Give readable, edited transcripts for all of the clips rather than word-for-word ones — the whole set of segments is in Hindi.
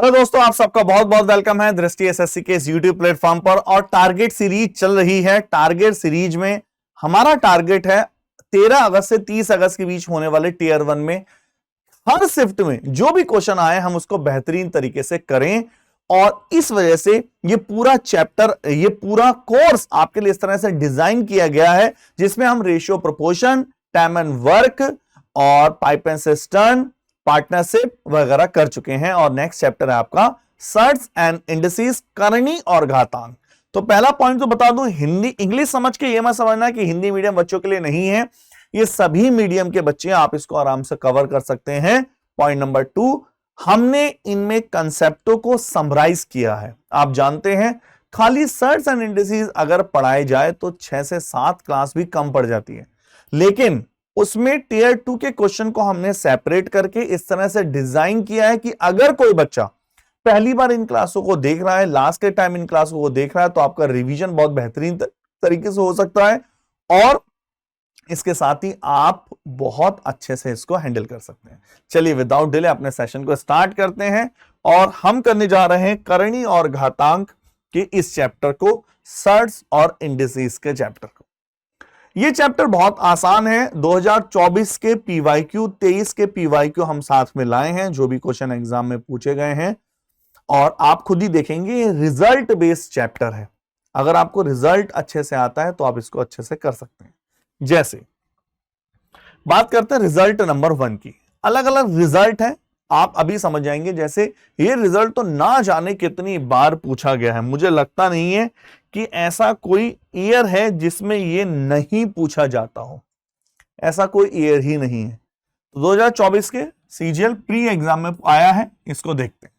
हेलो दोस्तों, आप सबका बहुत बहुत वेलकम है दृष्टि एसएससी के इस यूट्यूब प्लेटफॉर्म पर। और टारगेट सीरीज चल रही है। टारगेट सीरीज में हमारा टारगेट है 13 अगस्त से 30 अगस्त के बीच होने वाले टीयर 1 में हर शिफ्ट में जो भी क्वेश्चन आए हम उसको बेहतरीन तरीके से करें। और इस वजह से ये पूरा चैप्टर, ये पूरा कोर्स आपके लिए इस तरह से डिजाइन किया गया है जिसमें हम ratio, proportion, time and work और पाइप एंड सिस्टम, पार्टनरशिप वगैरह कर चुके हैं। और नेक्स्ट चैप्टर है आपका सर्ट्स एंड इंडिसेस, करणी और घातांक। तो पहला पॉइंट तो बता दूं, हिंदी इंग्लिश समझ के ये मत समझना कि हिंदी मीडियम बच्चों के लिए नहीं है, ये सभी मीडियम के बच्चे आप इसको आराम से कवर कर सकते हैं। पॉइंट नंबर 2, हमने इनमें कंसेप्टों को समराइज किया है। आप जानते हैं खाली सर्ट्स एंड इंडिसेस अगर पढ़ाए जाए तो 6 से 7 क्लास भी कम पड़ जाती है, लेकिन उसमें टीयर 2 के क्वेश्चन को हमने सेपरेट करके इस तरह से डिजाइन किया है कि अगर कोई बच्चा पहली बार इन क्लासों को देख रहा है, लास्ट के टाइम इन क्लासों को देख रहा है, तो आपका रिवीजन बहुत बेहतरीन तरीके से हो सकता है और इसके साथ ही आप बहुत अच्छे से इसको हैंडल कर सकते हैं। चलिए विदाउट डिले अपने सेशन को स्टार्ट करते हैं और हम करने जा रहे हैं करणी और घातांक के इस चैप्टर को, सर्ट्स और इंडिसेस के चैप्टर को। ये चैप्टर बहुत आसान है। 2024 के पीवाईक्यू, 23 के पीवाईक्यू हम साथ में लाए हैं, जो भी क्वेश्चन एग्जाम में पूछे गए हैं, और आप खुद ही देखेंगे ये रिजल्ट बेस्ड चैप्टर है। अगर आपको रिजल्ट अच्छे से आता है तो आप इसको अच्छे से कर सकते हैं। जैसे बात करते हैं रिजल्ट नंबर 1 की। अलग अलग रिजल्ट है, आप अभी समझ जाएंगे। जैसे ये रिजल्ट तो ना जाने कितनी बार पूछा गया है, मुझे लगता नहीं है कि ऐसा कोई ईयर है जिसमें ये नहीं पूछा जाता हो, ऐसा कोई ईयर ही नहीं है। तो 2024 के सीजीएल प्री एग्जाम में आया है, इसको देखते हैं।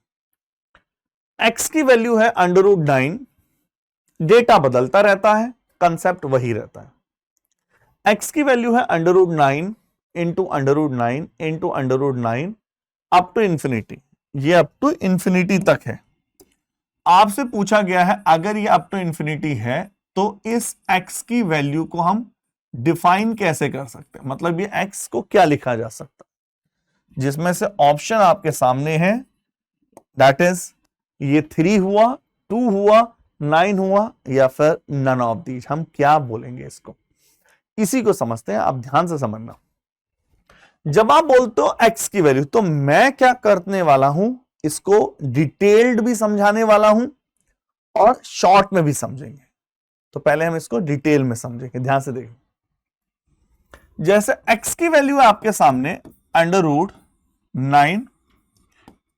एक्स की वैल्यू है √9, डेटा बदलता रहता है, कंसेप्ट वही रहता है। एक्स की वैल्यू है √9 into √9 into √9 up to infinity, ये अप टू इंफिनिटी तक है। आपसे पूछा गया है अगर ये अप टू इंफिनिटी है तो इस x की वैल्यू को हम डिफाइन कैसे कर सकते हैं, मतलब ये x को क्या लिखा जा सकता है, जिसमें से ऑप्शन आपके सामने है, दैट इज ये 3 हुआ, 2 हुआ, 9 हुआ, या फिर नन ऑफ दीज। हम क्या बोलेंगे इसको, इसी को समझते हैं। आप ध्यान से समझना, जब आप बोलते हो x की वैल्यू तो मैं क्या करने वाला हूं, इसको डिटेल्ड भी समझाने वाला हूं और शॉर्ट में भी समझेंगे। तो पहले हम इसको डिटेल में समझेंगे, ध्यान से देखें। जैसे x की वैल्यू है आपके सामने √9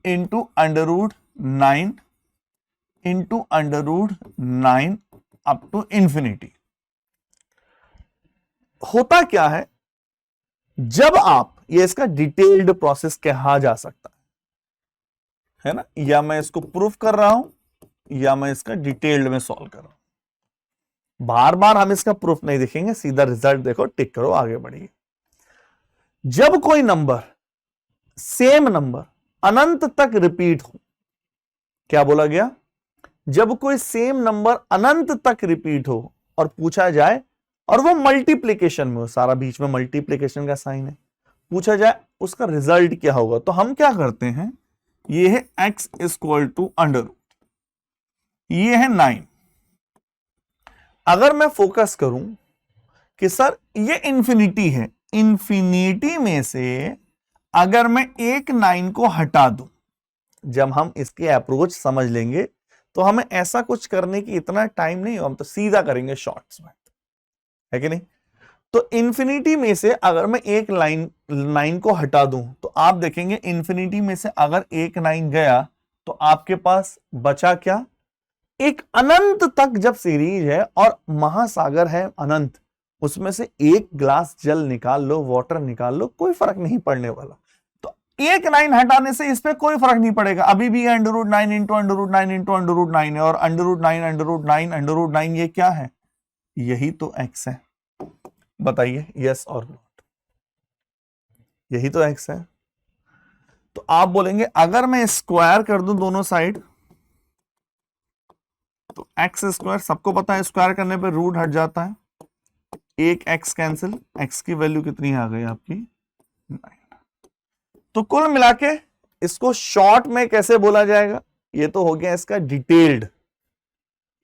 into √9 into √9 up to infinity. होता क्या जब आप ये इसका डिटेल्ड प्रोसेस कहा जा सकता है ना, या मैं इसको प्रूफ कर रहा हूं या मैं इसका डिटेल्ड में सॉल्व कर रहा हूं। बार बार हम इसका प्रूफ नहीं देखेंगे, सीधा रिजल्ट देखो, टिक करो, आगे बढ़िए। जब कोई नंबर, सेम नंबर अनंत तक रिपीट हो, क्या बोला गया, जब कोई सेम नंबर अनंत तक रिपीट हो और पूछा जाए और वो मल्टीप्लीकेशन में हो, सारा बीच में मल्टीप्लीकेशन का साइन है, पूछा जाए उसका रिजल्ट क्या होगा, तो हम क्या करते हैं, ये है x इक्वल टू √, ये है 9। अगर मैं फोकस करूं कि सर ये इंफिनिटी है, इंफिनिटी में से अगर मैं एक 9 को हटा दूं, जब हम इसकी अप्रोच समझ लेंगे तो हमें ऐसा कुछ करने की इतना टाइम नहीं हो, हम तो सीधा करेंगे शॉर्ट्स में, है कि नहीं। तो इंफिनिटी में से अगर मैं एक 9 को हटा दूं तो आप देखेंगे इंफिनिटी में से अगर एक 9 गया तो आपके पास बचा क्या, एक अनंत तक जब सीरीज है और महासागर है अनंत, उसमें से एक ग्लास जल निकाल लो, वाटर निकाल लो, कोई फर्क नहीं पड़ने वाला। तो एक 9 हटाने से इस पे कोई फर्क नहीं पड़ेगा, अभी भी √9 इंटू √9 इंटू √9 है, और √9 ये क्या है, यही तो x है। बताइए यस और नॉट, यही तो x है। तो आप बोलेंगे अगर मैं स्क्वायर कर दूं दोनों साइड तो x², सबको पता है स्क्वायर करने पे रूट हट जाता है, एक x कैंसिल, x की वैल्यू कितनी आ गई आपकी 9। तो कुल मिला के इसको शॉर्ट में कैसे बोला जाएगा? ये तो हो गया इसका डिटेल्ड।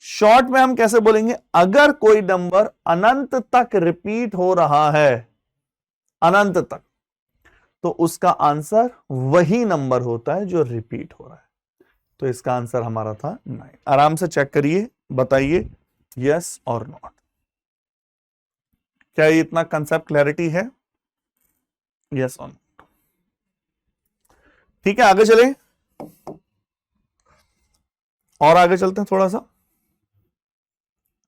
शॉर्ट में हम कैसे बोलेंगे? अगर कोई नंबर अनंत तक रिपीट हो रहा है, अनंत तक, तो उसका आंसर वही नंबर होता है जो रिपीट हो रहा है। तो इसका आंसर हमारा था 9। आराम से चेक करिए, बताइए यस और नॉट। क्या ये इतना कंसेप्ट क्लैरिटी है? यस और नॉट। ठीक है, आगे चले और आगे चलते हैं थोड़ा सा।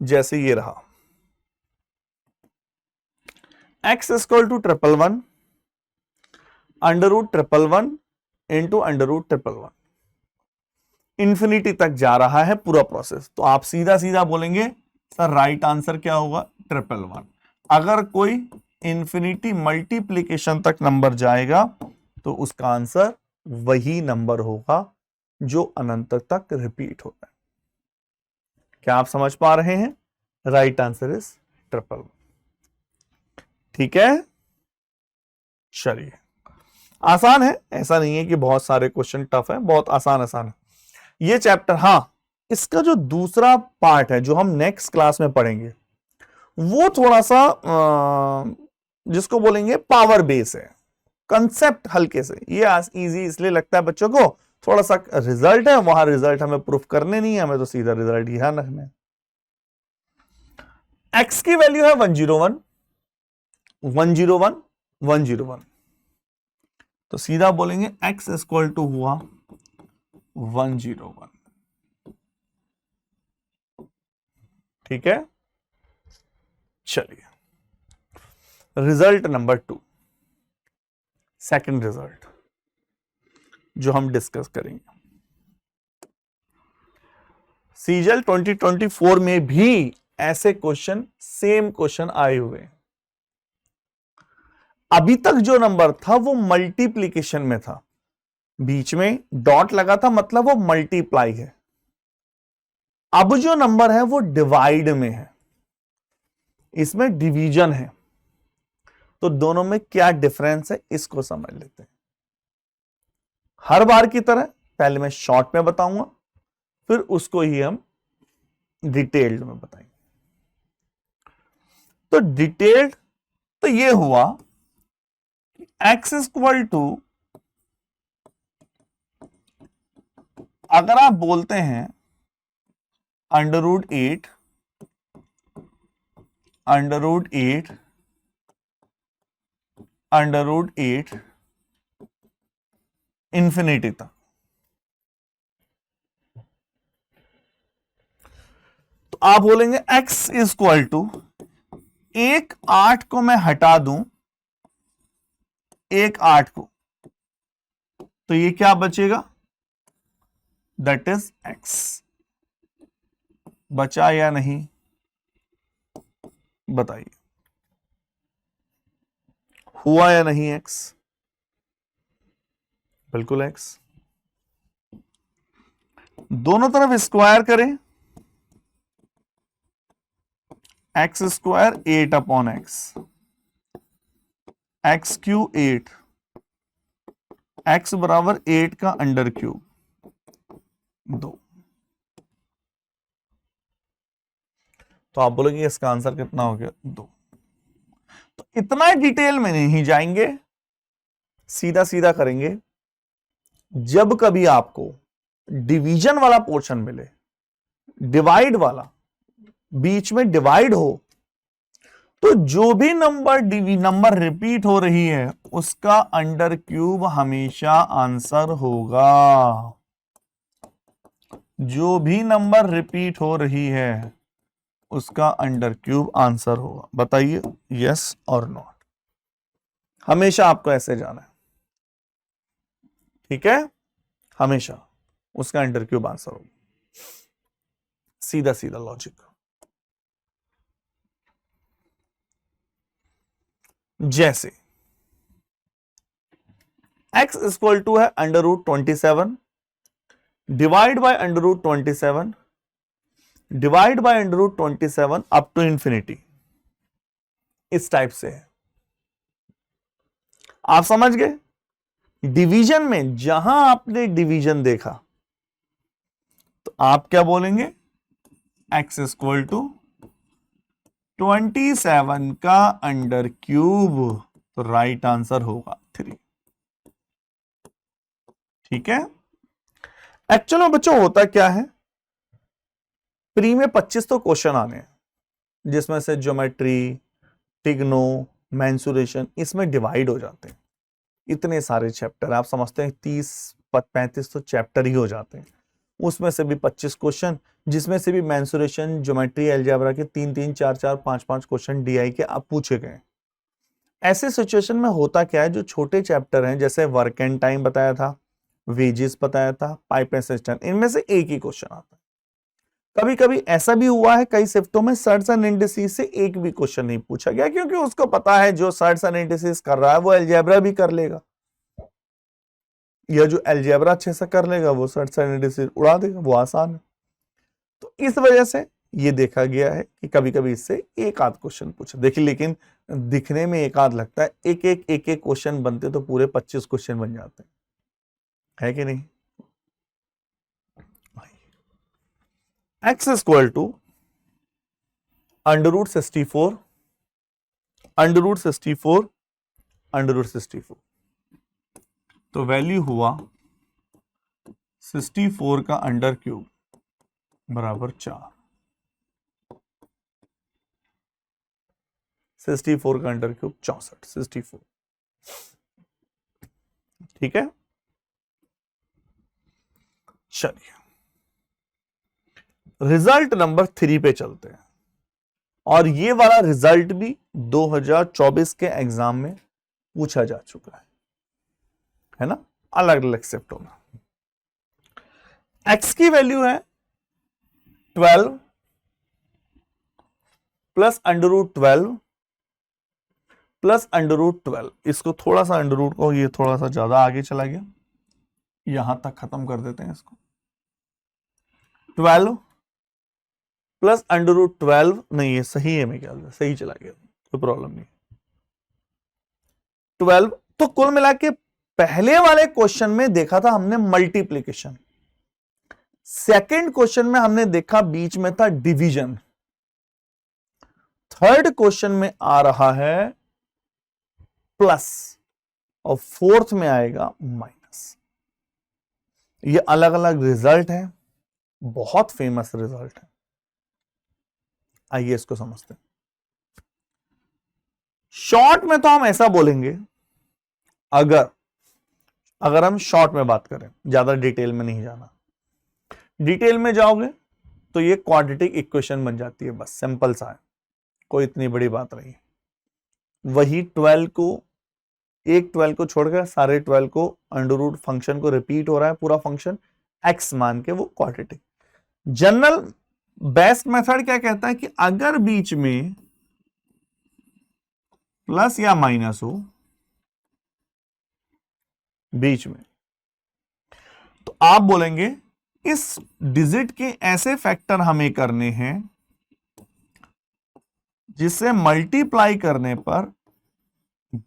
जैसे ये रहा x equal to 111 under root 111 into under root 111, infinity तक जा रहा है पूरा प्रोसेस। तो आप सीधा सीधा बोलेंगे सर राइट आंसर क्या होगा? 111। अगर कोई इंफिनिटी मल्टीप्लीकेशन तक नंबर जाएगा तो उसका आंसर वही नंबर होगा जो अनंत तक रिपीट होता है। क्या आप समझ पा रहे हैं? Right answer is 111। ठीक है, चलिए। आसान है, ऐसा नहीं है कि बहुत सारे क्वेश्चन टफ है, बहुत आसान आसान है ये चैप्टर। हां, इसका जो दूसरा पार्ट है जो हम नेक्स्ट क्लास में पढ़ेंगे वो थोड़ा सा जिसको बोलेंगे पावर बेस है, कंसेप्ट हल्के से। ये इजी इसलिए लगता है बच्चों को, थोड़ा सा रिजल्ट है, वहां रिजल्ट हमें प्रूफ करने नहीं है, हमें तो सीधा रिजल्ट ही ध्यान रखना है। एक्स की वैल्यू है 101 101 101, तो सीधा बोलेंगे x इक्वल टू हुआ 101। ठीक है, चलिए रिजल्ट नंबर 2, सेकंड रिजल्ट जो हम डिस्कस करेंगे। सीजल 2024 में भी ऐसे क्वेश्चन, सेम क्वेश्चन आए हुए। अभी तक जो नंबर था वो मल्टीप्लीकेशन में था, बीच में डॉट लगा था, मतलब वो मल्टीप्लाई है। अब जो नंबर है वो डिवाइड में है, इसमें डिवीजन है। तो दोनों में क्या डिफरेंस है इसको समझ लेते हैं। हर बार की तरह पहले मैं शॉर्ट में बताऊंगा, फिर उसको ही हम डिटेल्ड में बताएंगे। तो डिटेल्ड तो ये हुआ कि x इक्वल टू, अगर आप बोलते हैं under root 8 under root 8 under root 8 infinity तक, तो आप बोलेंगे x इक्वल टू, एक 8 को मैं हटा दूं, एक 8 को, तो ये क्या बचेगा? That is x। बचा या नहीं बताइए, हुआ या नहीं x? बिल्कुल x। दोनों तरफ स्क्वायर करें, x square 8 upon x, x Q 8, x बराबर 8 का अंडर क्यूब 2। तो आप बोलोगे इसका आंसर कितना हो गया? 2। तो इतना डिटेल में नहीं जाएंगे, सीधा सीधा करेंगे। जब कभी आपको डिवीजन वाला पोर्शन मिले, डिवाइड वाला, बीच में डिवाइड हो, तो जो भी नंबर रिपीट हो रही है उसका अंडर क्यूब हमेशा आंसर होगा। जो भी नंबर रिपीट हो रही है उसका अंडर क्यूब आंसर होगा। बताइए यस और नॉट। हमेशा आपको ऐसे जाना है, ठीक है? हमेशा उसका अंडर क्यूब आंसर होगा, सीधा सीधा लॉजिक। जैसे x इक्वल टू है under root 27 divide by under root 27 divide by under root 27 up to infinity, इस टाइप से है। आप समझ गए? डिवीजन में जहां आपने डिवीजन देखा तो आप क्या बोलेंगे, x इक्वल टू 27 का अंडर क्यूब, तो राइट आंसर होगा 3। ठीक है। एक्चुअल में बच्चों होता क्या है, प्री में 25 तो क्वेश्चन आने हैं, जिसमें से ज्योमेट्री, टिग्नो, मेंसुरेशन इसमें डिवाइड हो जाते हैं। इतने सारे चैप्टर आप समझते हैं 30-35 तो चैप्टर ही हो जाते हैं, उसमें से भी 25 क्वेश्चन, जिसमें से भी मेंसुरेशन, ज्योमेट्री, अलजेब्रा के 3-3, 4-4, 5-5 क्वेश्चन डीआई के आप पूछे गए। ऐसे सिचुएशन में होता क्या है, जो छोटे चैप्टर हैं जैसे वर्क एंड टाइम बताया था, वेजेस बताया था, पाइप एंड सिस्टम, इनमें से एक ही क्वेश्चन आता है। कभी कभी ऐसा भी हुआ है कई शिफ्टों में सर्ट्स एंड इंडिसेस से एक भी क्वेश्चन नहीं पूछा गया, क्योंकि उसको पता है जो सर्ट्स एंड इंडिसेस कर रहा है वो अलजेब्रा भी कर लेगा, या जो अलजेब्रा अच्छे से कर लेगा वो सर्ट्स एंड इंडिसेस उड़ा देगा, वो आसान है। तो इस वजह से ये देखा गया है कि कभी कभी इससे एक आध क्वेश्चन पूछा, देखिए लेकिन दिखने में एक आध लगता है, एक एक क्वेश्चन बनते तो पूरे 25 क्वेश्चन बन जाते हैं, है कि नहीं। x इक्वल टू √64 √64 √64, तो वैल्यू हुआ 64 का अंडर क्यूब बराबर 4। 64 का अंडर क्यूब 64, 64। ठीक है, चलिए रिजल्ट नंबर 3 पे चलते हैं, और ये वाला रिजल्ट भी 2024 के एग्जाम में पूछा जा चुका है ना, अलग अलग शिफ्टों में। x की वैल्यू है 12 प्लस √12 प्लस √12, इसको थोड़ा सा अंडर रूट को, ये थोड़ा सा ज्यादा आगे चला गया, यहां तक खत्म कर देते हैं इसको। 12 प्लस √12, नहीं ये सही है, मैं ख्याल से सही चला गया, कोई प्रॉब्लम नहीं। 12, तो कुल मिला के पहले वाले क्वेश्चन में देखा था हमने मल्टीप्लीकेशन, सेकंड क्वेश्चन में हमने देखा बीच में था डिवीजन, थर्ड क्वेश्चन में आ रहा है प्लस, और फोर्थ में आएगा माइनस। ये अलग अलग रिजल्ट है, बहुत फेमस रिजल्ट है, आइए इसको समझते हैं। शॉर्ट में तो हम ऐसा बोलेंगे, अगर हम शॉर्ट में बात करें, ज्यादा डिटेल में नहीं जाना, डिटेल में जाओगे तो ये क्वाड्रेटिक इक्वेशन बन जाती है, बस सिंपल सा है, कोई इतनी बड़ी बात नहीं। वही 12 को छोड़कर सारे 12 को अंडर रूट फंक्शन को रिपीट हो रहा है, पूरा फंक्शन x मान के वो क्वाड्रेटिक। जनरल बेस्ट मेथड क्या कहता है कि अगर बीच में प्लस या माइनस हो, बीच में, तो आप बोलेंगे इस डिजिट के ऐसे फैक्टर हमें करने हैं जिससे मल्टीप्लाई करने पर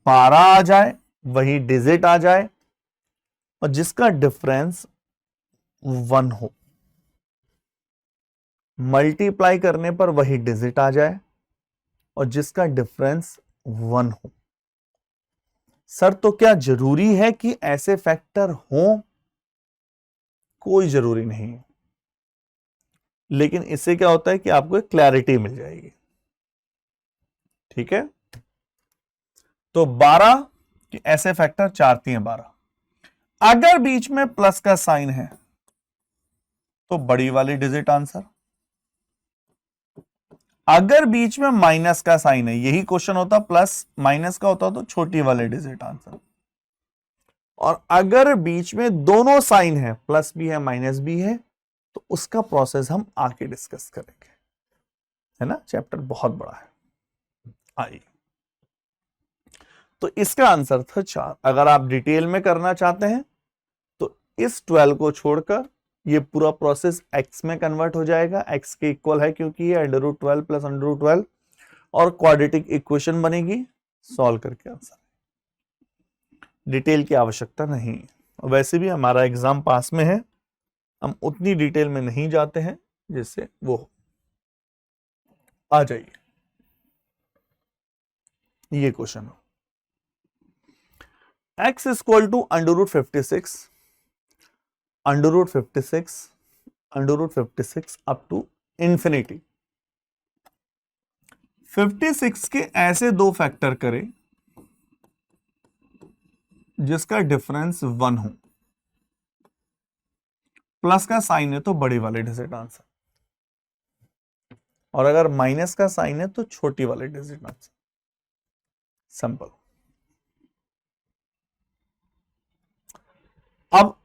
12 आ जाए, वही डिजिट आ जाए, और जिसका डिफरेंस 1 हो। मल्टीप्लाई करने पर वही डिजिट आ जाए और जिसका डिफरेंस 1 हो। सर तो क्या जरूरी है कि ऐसे फैक्टर हो? कोई जरूरी नहीं है, लेकिन इससे क्या होता है कि आपको एक क्लैरिटी मिल जाएगी। ठीक है, तो 12 के ऐसे फैक्टर 4 3 12। अगर बीच में प्लस का साइन है तो बड़ी वाली डिजिट आंसर, अगर बीच में माइनस का साइन है, यही क्वेश्चन होता प्लस माइनस का होता तो छोटी वाली डिजिट आंसर, और अगर बीच में दोनों साइन है, प्लस भी है माइनस भी है, तो उसका प्रोसेस हम आके डिस्कस करेंगे, है ना, चैप्टर बहुत बड़ा है। आइए, तो इसका आंसर था 4। अगर आप डिटेल में करना चाहते हैं तो इस 12 को छोड़कर ये पूरा प्रोसेस x में कन्वर्ट हो जाएगा, x के इक्वल है क्योंकि ये √12 प्लस √12, और क्वाड्रेटिक इक्वेशन बनेगी, सॉल्व करके आंसर। डिटेल की आवश्यकता नहीं। वैसे भी हमारा एग्जाम पास में है, हम उतनी डिटेल में नहीं जाते हैं जिससे वो आ जाइए। ये क्वेश्चन हो, x equal to √56 √56 up to infinity. 56 के ऐसे दो फैक्टर करें जिसका डिफरेंस 1 हो, प्लस का साइन है तो बड़े वाले डिजिट आंसर, और अगर माइनस का साइन है तो छोटी वाले डिजिट आंसर। सिंपल। अब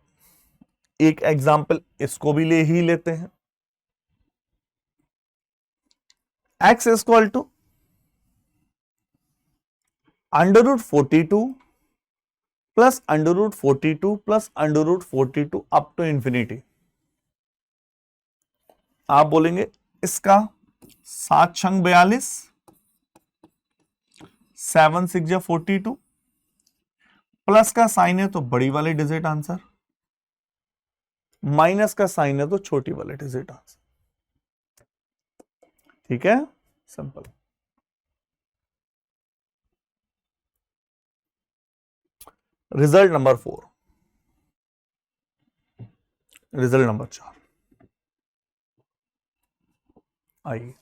एक एग्जाम्पल इसको भी ले ही लेते हैं। x equal to √42 plus √42 plus √42 up to infinity. आप बोलेंगे इसका 7 छंग 42, 7 6 42, प्लस का साइन है तो बड़ी वाले डिजिट आंसर, माइनस का साइन है तो छोटी वाले डिजिट आंसर। ठीक है, simple. Result number 4, result number 4 आइए।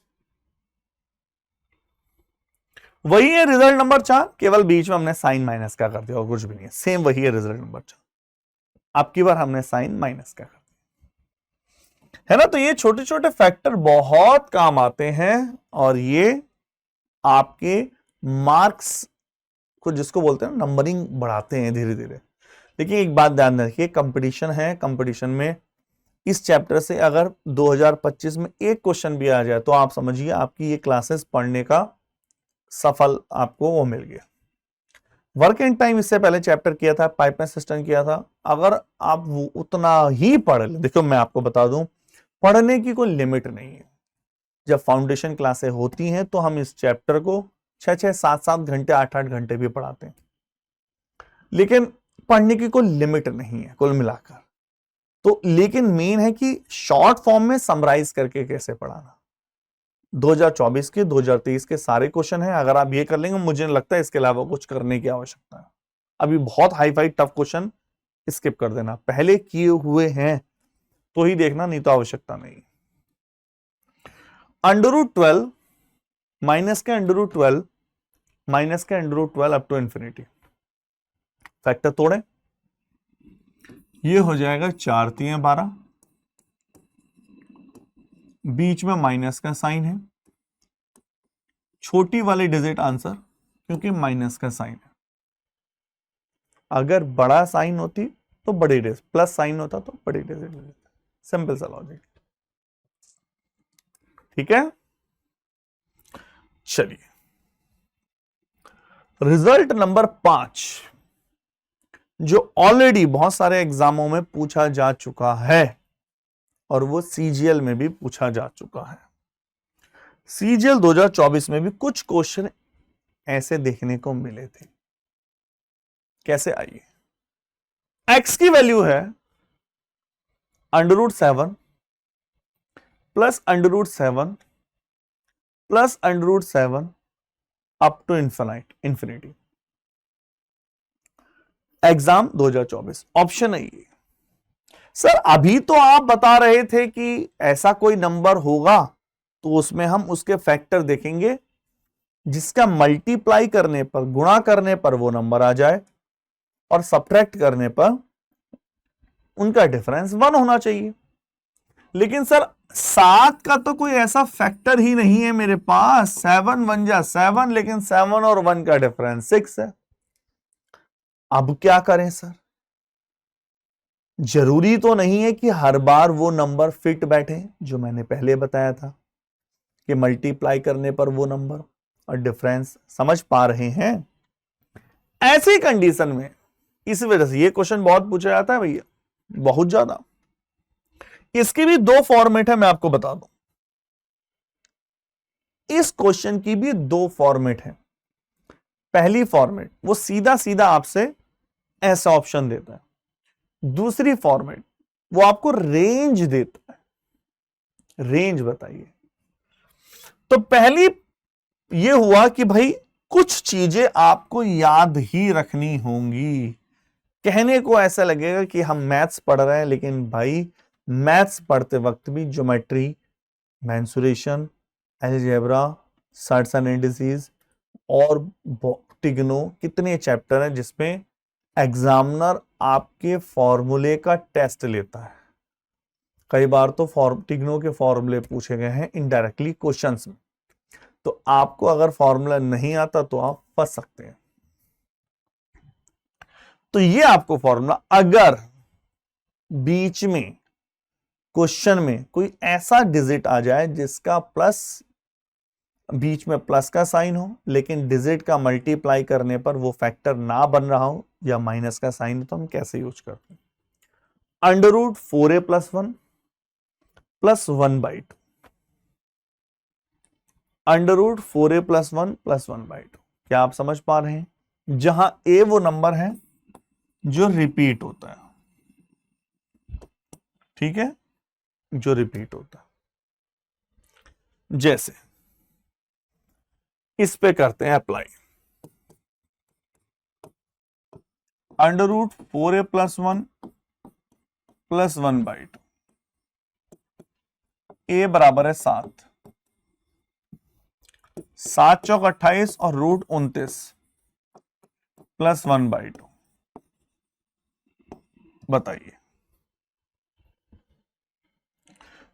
वही है रिजल्ट नंबर 4, केवल बीच में हमने साइन माइनस का कर दिया और कुछ भी नहीं है। सेम वही है रिजल्ट नंबर 4, अब की बार हमने साइन माइनस का कर दिया, है ना। तो ये छोटे छोटे फैक्टर बहुत काम आते हैं और ये आपके मार्क्स को, जिसको बोलते हैं नंबरिंग, बढ़ाते हैं धीरे धीरे। लेकिन एक बात ध्यान रखिए, कंपटीशन है, कंपटीशन में इस चैप्टर से अगर 2025 में एक क्वेश्चन भी आ जाए तो आप समझिए आपकी ये क्लासेस पढ़ने का सफल आपको वो मिल गया। वर्क एंड टाइम इससे पहले चैप्टर किया था, पाइपलाइन सिस्टम किया था। अगर आप वो उतना ही पढ़ ले, देखो मैं आपको बता दूं, पढ़ने की कोई लिमिट नहीं है। जब फाउंडेशन क्लासें होती हैं तो हम इस चैप्टर को 6-6, 7-7 घंटे, 8-8 घंटे भी पढ़ाते हैं, लेकिन पढ़ने की कोई लिमिट नहीं है कुल मिलाकर। तो लेकिन मेन है कि शॉर्ट फॉर्म में समराइज करके कैसे पढ़ाना। 2024 के 2023 के सारे क्वेश्चन हैं, अगर आप ये कर लेंगे, मुझे लगता है इसके अलावा कुछ करने की आवश्यकता है। अभी बहुत hi fi tough question skip कर देना, पहले किए हुए हैं तो ही देखना, नहीं तो आवश्यकता नहीं। √12 माइनस के √12 माइनस के √12 अप टू इंफिनिटी, फैक्टर तोड़े, ये हो जाएगा 4 3 12, बीच में माइनस का साइन है, छोटी वाली डिजिट आंसर क्योंकि माइनस का साइन है। अगर बड़ा साइन होती तो बड़ी डिजिट, प्लस साइन होता तो बड़ी डिजिट। सिंपल सा लॉजिक। ठीक है, चलिए रिजल्ट नंबर 5, जो ऑलरेडी बहुत सारे एग्जामों में पूछा जा चुका है और वो सीजीएल में भी पूछा जा चुका है। सीजीएल 2024 में भी कुछ क्वेश्चन ऐसे देखने को मिले थे। कैसे, आइए। x की वैल्यू है √7 plus √7 plus √7 up to infinity. Exam 2024, option है ये। सर अभी तो आप बता रहे थे कि ऐसा कोई नंबर होगा तो उसमें हम उसके फैक्टर देखेंगे जिसका मल्टीप्लाई करने पर, गुणा करने पर वो नंबर आ जाए और सब्ट्रैक्ट करने पर उनका डिफरेंस 1 होना चाहिए। लेकिन सर 7 का तो कोई ऐसा फैक्टर ही नहीं है मेरे पास, 7 1 जा 7, लेकिन 7 और 1 का डिफरेंस 6 है। अब क्या करें सर? जरूरी तो नहीं है कि हर बार वो नंबर फिट बैठे, जो मैंने पहले बताया था कि मल्टीप्लाई करने पर वो नंबर और डिफरेंस, समझ पा रहे हैं? ऐसी कंडीशन में, इस वजह से ये क्वेश्चन बहुत पूछा जाता है भैया, बहुत ज्यादा। इसकी भी 2 फॉर्मेट है, मैं आपको बता दूं। इस क्वेश्चन की भी 2 फॉर्मेट है। पहली फॉर्मेट वो सीधा सीधा आपसे ऐसा ऑप्शन देता है। दूसरी फॉर्मेट वो आपको रेंज देता है। रेंज बताइए। तो पहली ये हुआ कि भाई कुछ चीजें आपको याद ही रखनी होंगी। कहने को ऐसा लगेगा कि हम मैथ्स पढ़ रहे हैं, लेकिन भाई मैथ्स पढ़ते वक्त भी geometry, mensuration, algebra, shirts and indices और टिग्नो, कितने चैप्टर हैं जिसमें एग्जामिनर आपके फॉर्मूले का टेस्ट लेता है। कई बार तो टिग्नो के फॉर्मूले पूछे गए हैं इनडायरेक्टली क्वेश्चंस में, तो आपको अगर फॉर्मूला नहीं आता तो आप फंस सकते हैं। तो ये आपको फॉर्मूला, अगर बीच में क्वेश्चन में कोई ऐसा डिजिट आ जाए जिसका प्लस, बीच में प्लस का साइन हो, लेकिन डिजिट का मल्टीप्लाई करने पर वो फैक्टर ना बन रहा हो या माइनस का साइन हो, तो हम कैसे यूज करते हैं? √4a + 1 + 1/2। √4a + 1 + 1/2। क्या आप समझ पा रहे हैं? जहां a वो नंबर है जो रिपीट होता है, ठीक है, जो रिपीट होता है। जैसे इस पे करते हैं अप्लाई। √4a + 1 + 1/2। a बराबर है 7, 7 चौक 28 और √29 + 1/2। बताइए।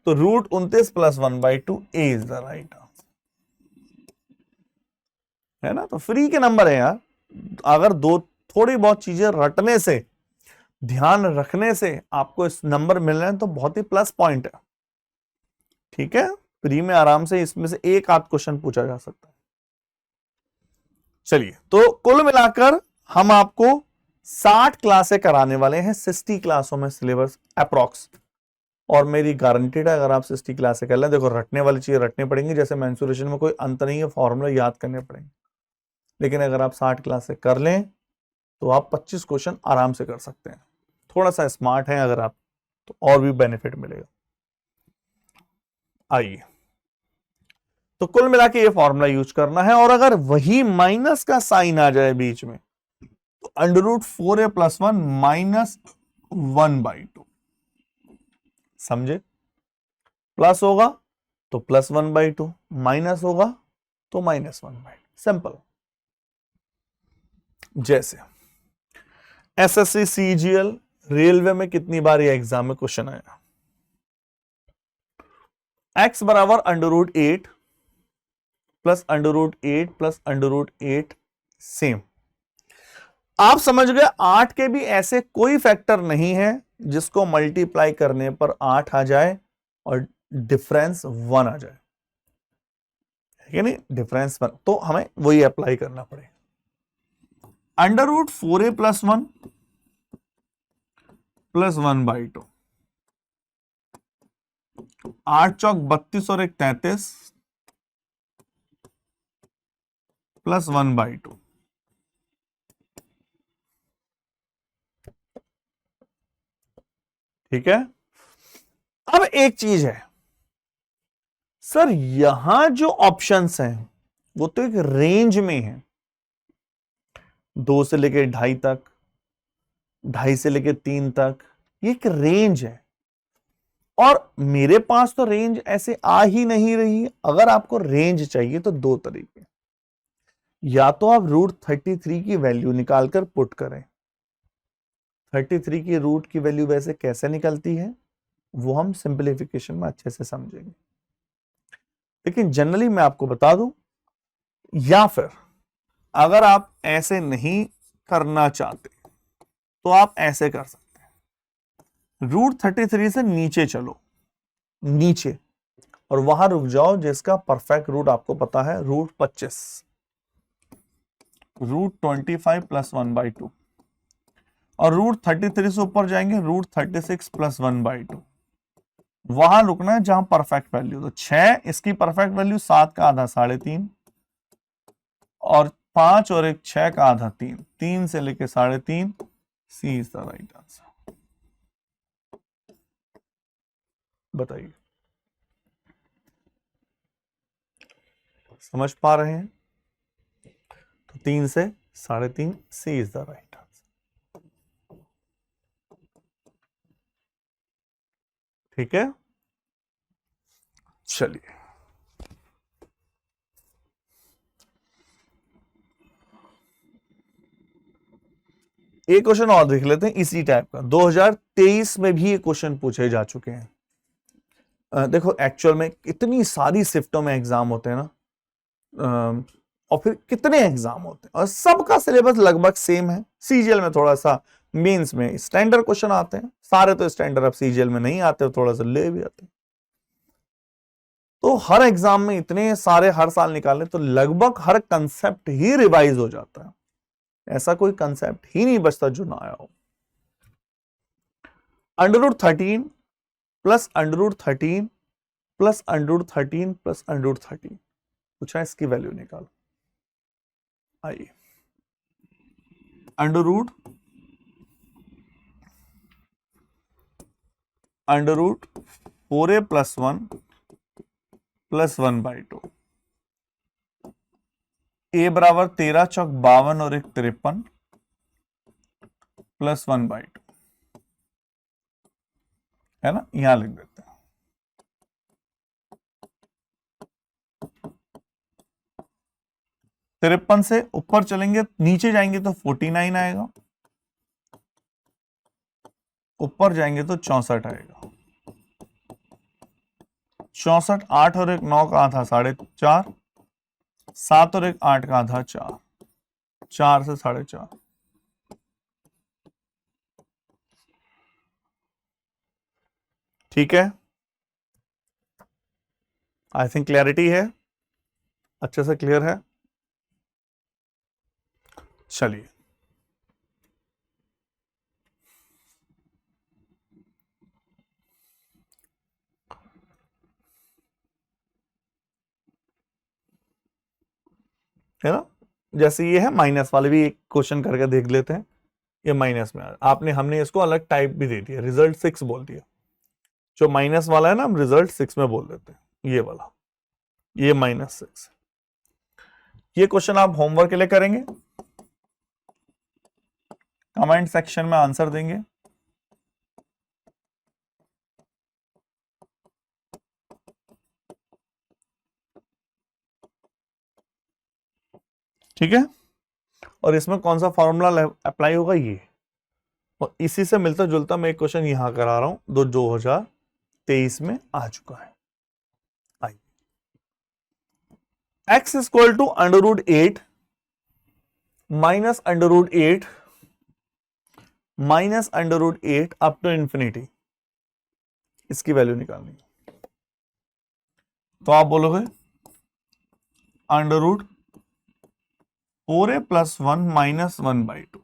तो √29 + 1/2 a is the right answer, है ना? तो फ्री के नंबर है यार। अगर दो थोड़ी बहुत चीजें रटने से, ध्यान रखने से आपको इस नंबर मिल रहे हैं तो बहुत ही प्लस पॉइंट है, ठीक है? फ्री में आराम से इसमें से एक आध क्वेश्चन पूछा जा सकता है। चलिए, तो कुल मिलाकर हम आपको 60 क्लासें कराने वाले हैं, 60 क्लासों में सिलेबस अप्रॉक्स। और मेरी गारंटीड है, अगर आप 60 क्लासें कर लें, देखो रटने वाली चीजें रटनी पड़ेंगी, जैसे मेंसुरेशन में कोई अंत नहीं है, फॉर्मूला याद करने पड़ेंगे, लेकिन अगर आप 60 क्लासें कर लें तो आप 25 क्वेश्चन आराम से कर सकते हैं। थोड़ा सा स्मार्ट है अगर आप, तो और भी बेनिफिट मिलेगा। आइए, तो कुल मिला के ये फॉर्मूला यूज करना है, और अगर वही माइनस का साइन आ जाए बीच में तो √4a + 1 - 1/2। समझे? प्लस होगा तो +1/2, माइनस होगा तो -1/2। सिंपल। जैसे एसएससी सीजीएल रेलवे में कितनी बार ये एग्जाम में क्वेश्चन आया? x बराबर √8 + √8 + √8 सेम। आप समझ गए, 8 के भी ऐसे कोई फैक्टर नहीं है जिसको मल्टीप्लाई करने पर 8 आ जाए और डिफरेंस 1 आ जाए, है नहीं? डिफरेंस 1, तो हमें वही अप्लाई करना पड़ेगा। √4a + 1 + 1/2। 8 चौक 32 और 1 33 + 1/2। ठीक है? अब एक चीज है सर, यहां जो ऑप्शंस हैं वो तो एक रेंज में है, 2 से लेके 2.5 तक, 2.5 से लेके 3 तक, ये एक रेंज है। और मेरे पास तो रेंज ऐसे आ ही नहीं रही। अगर आपको रेंज चाहिए तो दो तरीके, या तो आप √33 की वैल्यू निकालकर पुट करें। 33 की रूट की वैल्यू वैसे कैसे निकलती है वो हम सिंप्लीफिकेशन में अच्छे से समझेंगे, लेकिन जनरली मैं आपको बता दूं, या फिर अगर आप ऐसे नहीं करना चाहते तो आप ऐसे कर सकते हैं, √33 से नीचे चलो, नीचे, और वहां रुक जाओ जिसका परफेक्ट रूट आपको पता है, √25, √25 + 1/2, और √33 से ऊपर जाएंगे √36 + 1/2। वहां रुकना है जहां परफेक्ट वैल्यू, तो 6, इसकी परफेक्ट वैल्यू 7 का आधा 3.5, और 5 और 1 6 का आधा 3, 3 से लेके 3.5, सी इज द राइट आंसर। बताइए, समझ पा रहे हैं? तो 3 से 3.5, सी इज द राइट आंसर। ठीक है, चलिए एक क्वेश्चन और देख लेते हैं इसी टाइप का। 2023 में भी ये क्वेश्चन पूछे जा चुके हैं। देखो एक्चुअल में इतनी सारी शिफ्टों में एग्जाम होते हैं ना, और फिर कितने एग्जाम होते हैं और सबका सिलेबस लगभग सेम है। सीजीएल में थोड़ा सा, मेंस में स्टैंडर्ड क्वेश्चन आते हैं, सारे तो स्टैंडर्ड अब सीजीएल में नहीं आते, थोड़ा सा ले भी आते हैं। तो हर एग्जाम में इतने सारे हर साल निकालने तो लगभग हर कंसेप्ट ही रिवाइज हो जाता है, ऐसा कोई कंसेप्ट ही नहीं बचता जो ना आया हो। √13 प्लस √13 प्लस √13 प्लस √13 पूछा, इसकी वैल्यू निकालो। आइए, अंडर रूट 4a + 1 + 1/2, a बराबर 13 चौक 52 और 1 53 + 1/2 है ना, यहां लिख देते हैं। तिरपन से ऊपर चलेंगे, नीचे जाएंगे तो 49 आएगा, ऊपर जाएंगे तो 64 आएगा। 64, 8 और 1 9 का आधा 4.5, 7 और 1 8 का आधा 4, 4 से 4.5। ठीक है, आई थिंक क्लैरिटी है, अच्छे से क्लियर है। चलिए है ना, जैसे ये है माइनस वाले भी एक क्वेश्चन करके देख लेते हैं। ये माइनस में आपने, हमने इसको अलग टाइप भी दे दिया, रिजल्ट 6 बोल दिया। जो माइनस वाला है ना, हम रिजल्ट 6 में बोल देते हैं, ये वाला, ये -6। ये क्वेश्चन आप होमवर्क के लिए करेंगे, कमेंट सेक्शन में आंसर देंगे। ठीक है, और इसमें कौन सा फॉर्मूला अप्लाई होगा, ये, और इसी से मिलता जुलता मैं एक क्वेश्चन यहां करा रहा हूं, 2023 में आ चुका है। x = √8 - √8 - √8 अप टू इंफिनिटी, इसकी वैल्यू निकालनी है। तो आप बोलोगे √4a + 1 - 1/2,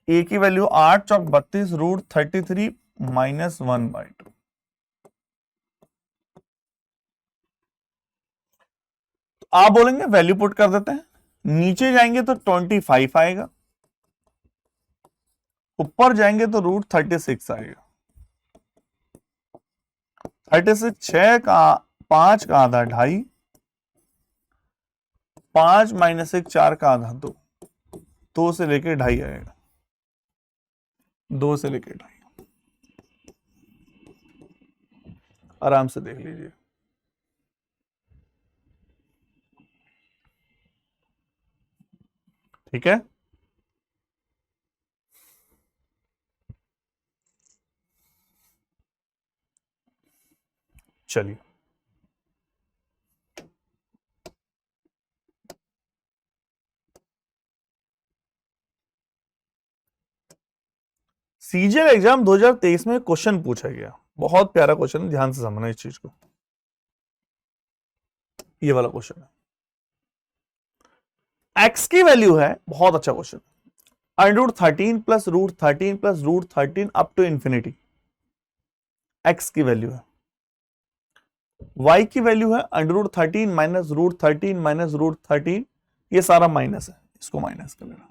a की वैल्यू 8 चौक 32 √33 - 1/2। तो आप बोलेंगे वैल्यू पुट कर देते हैं, नीचे जाएंगे तो 25 आएगा, ऊपर जाएंगे तो √36 आएगा। 36 6 का 5 का आधा 2.5, 5 - 1 4 का आधा 2, 2 से लेके 2.5 आएगा, 2 से लेके 2.5। आराम से देख लीजिए। ठीक है, चलिए सीजीएल एग्जाम 2023 में क्वेश्चन पूछा गया, बहुत प्यारा क्वेश्चन है, ध्यान से समझना इस चीज को। ये वाला क्वेश्चन है, x की वैल्यू है, बहुत अच्छा question, √13 + √13 + √13 up to infinity, x की वैल्यू है। y की वैल्यू है √13 - √13 - √13, ये सारा माइनस है, इसको माइनस कर लेना,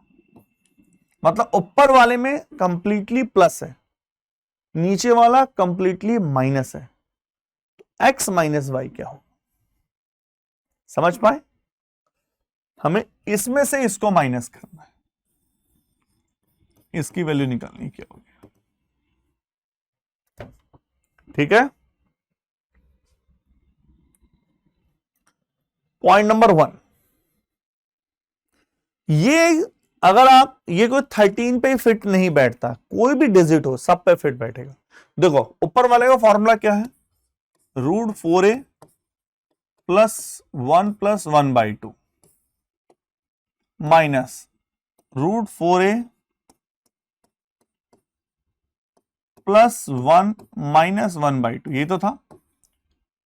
मतलब ऊपर वाले में कंप्लीटली प्लस है, नीचे वाला कंप्लीटली माइनस है, x माइनस वाई क्या हो, समझ पाए? हमें इसमें से इसको माइनस करना है, इसकी वैल्यू निकालनी क्या होगी, ठीक है। पॉइंट नंबर 1, ये अगर आप ये कोई 13 पे फिट नहीं बैठता, कोई भी डिजिट हो सब पे फिट बैठेगा। देखो ऊपर वाले का फॉर्मूला क्या है, √4a plus 1+1/2 minus √4a plus 1 minus 1/2, ये तो था,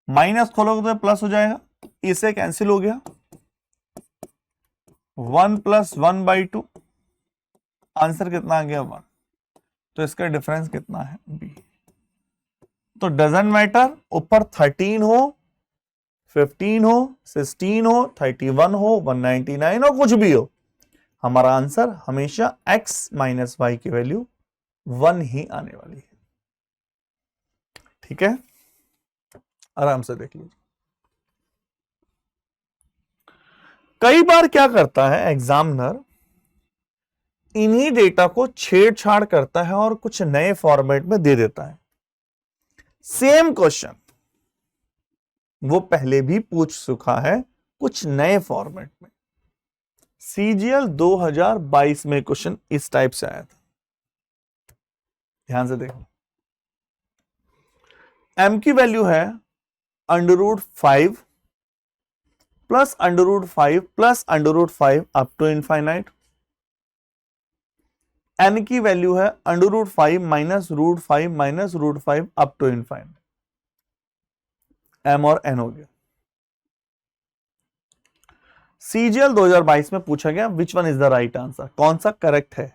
माइनस खोलोगे तो प्लस हो जाएगा, इसे कैंसिल हो गया, 1+1/2, आंसर कितना आ गया 1, तो इसका डिफरेंस कितना है b। तो डजंट मैटर ऊपर 13 हो, 15 हो, 16 हो, 31 हो, 199 हो, कुछ भी हो, हमारा आंसर हमेशा x माइनस वाई की वैल्यू 1 ही आने वाली है, ठीक है। आराम से देख लीजिए। कई बार क्या करता है एग्जामिनर, इन्हीं डेटा को छेड़छाड़ करता है और कुछ नए फॉर्मेट में दे देता है। सेम क्वेश्चन वो पहले भी पूछ चुका है कुछ नए फॉर्मेट में। CGL 2022 में क्वेश्चन इस टाइप से आया था, ध्यान से देखो। m की वैल्यू है √5 plus √5 plus √5 up to infinite. n की वैल्यू है √5 minus √5 minus √5 up to infinite. m और n हो गया। CGL 2022 में पूछा गया which one is the right answer, कौन सा करेक्ट है।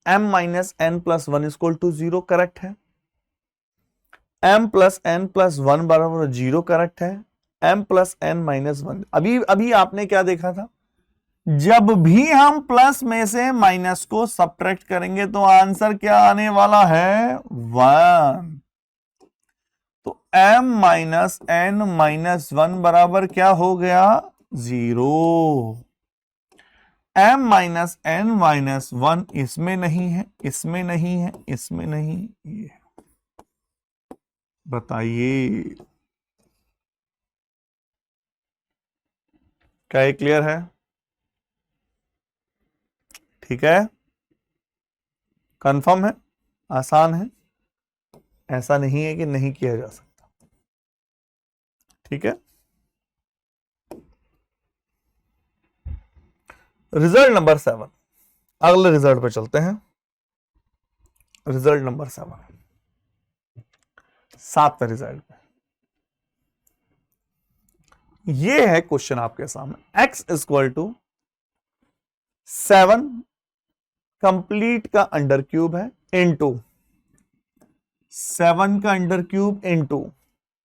m minus n plus 1 equal to 0 correct है, m प्लस n प्लस 1 बराबर 0 करेक्ट है, m प्लस n माइनस 1। अभी आपने क्या देखा था, जब भी हम प्लस में से माइनस को सब्ट्रैक्ट करेंगे तो आंसर क्या आने वाला है 1। तो m माइनस n माइनस 1 बराबर क्या हो गया 0। m माइनस n माइनस 1 इसमें नहीं है, इसमें नहीं है, इसमें नहीं, ये बताइए क्या ये क्लियर है? ठीक है, कंफर्म है, आसान है, ऐसा नहीं है कि नहीं किया जा सकता, ठीक है। रिजल्ट नंबर 7, अगले रिजल्ट पे चलते हैं। रिजल्ट नंबर 7, 7वें रिजल्ट पे ये है क्वेश्चन आपके सामने, x इक्वल टू 7 कंप्लीट का अंडर क्यूब है इनटू 7 का अंडर क्यूब इनटू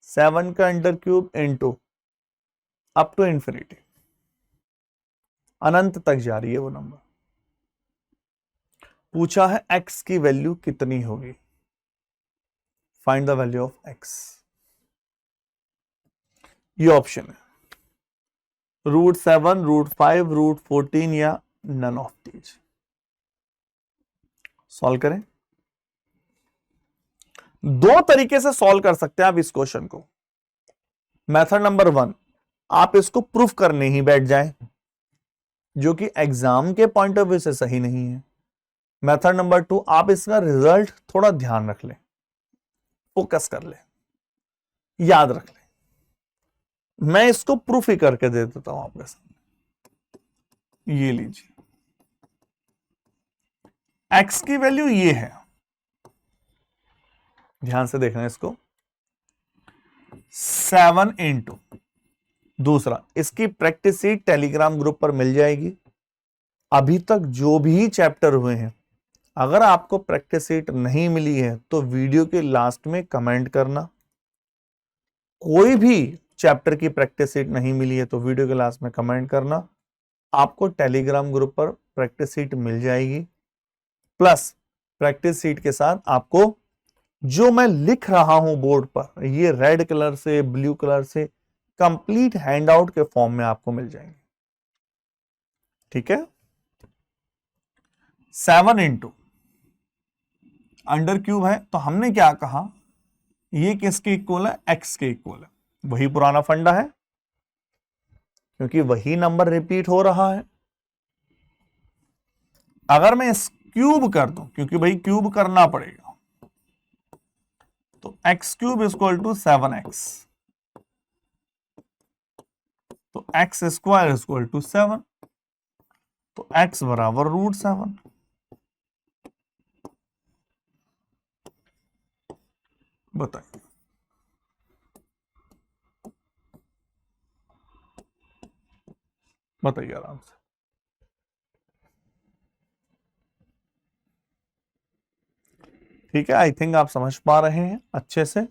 7 का under cube into up to infinity, अनंत तक जा रही है वो नंबर। पूछा है x की वैल्यू कितनी होगी, find the value of x। ये ऑप्शन है √7, √5, √14 या नन ऑफ दीज। सॉल्व करें, दो तरीके से सॉल्व कर सकते हैं आप इस क्वेश्चन को। मेथड नंबर 1, आप इसको प्रूफ करने ही बैठ जाएं, जो कि एग्जाम के पॉइंट ऑफ व्यू से सही नहीं है। मेथड नंबर 2, आप इसका रिजल्ट थोड़ा ध्यान रख लें, फोकस कर लें, याद रख लें। मैं इसको प्रूफ ही करके दे देता हूं आपके सामने। ये लीजिए, x की वैल्यू ये है, ध्यान से देखना इसको, 7 इंटू, दूसरा इसकी प्रैक्टिस सीट टेलीग्राम ग्रुप पर मिल जाएगी। अभी तक जो भी चैप्टर हुए हैं, अगर आपको प्रैक्टिस सीट नहीं मिली है तो वीडियो के लास्ट में कमेंट करना। कोई भी चैप्टर की प्रैक्टिस सीट नहीं मिली है तो वीडियो के लास्ट में कमेंट करना। आपको टेलीग्राम ग्रुप पर प्रैक्टिस सीट मिल जाएगी, प्लस प्रैक्टिस सीट के साथ आपको जो मैं लिख रहा हूं बोर्ड पर, ये रेड कलर से ब्लू कलर से कंप्लीट हैंडआउट के फॉर्म में आपको मिल जाएंगे। ठीक है। 7 इंटू अंडर क्यूब है, तो हमने क्या कहा, ये किसके इक्वल है, x के इक्वल है। वही पुराना फंडा है, क्योंकि वही नंबर रिपीट हो रहा है। अगर मैं इस क्यूब कर दूं, क्योंकि भाई क्यूब करना पड़ेगा, तो x cube equal to 7x, तो x स्क्वायर इक्वल टू 7, तो x बराबर √7। बताइए, बताइए आराम से। ठीक है, आई थिंक आप समझ पा रहे हैं अच्छे से।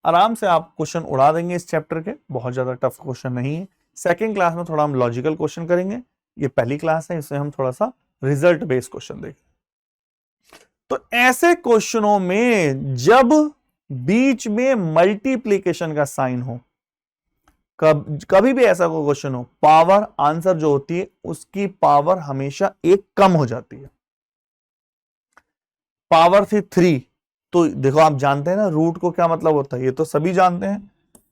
आराम से आप क्वेश्चन उड़ा देंगे इस चैप्टर के, बहुत ज्यादा टफ क्वेश्चन नहीं है। सेकंड क्लास में थोड़ा हम लॉजिकल क्वेश्चन करेंगे, ये पहली क्लास है, इसमें हम थोड़ा सा रिजल्ट बेस्ड क्वेश्चन देखेंगे। तो ऐसे क्वेश्चनों में जब बीच में मल्टीप्लीकेशन का साइन हो, कभी भी ऐसा कोई क्वेश्चन हो, पावर आंसर जो होती है उसकी पावर हमेशा एक कम हो जाती है। पावर थी 3, तो देखो आप जानते हैं ना रूट को क्या मतलब होता है, ये तो सभी जानते हैं।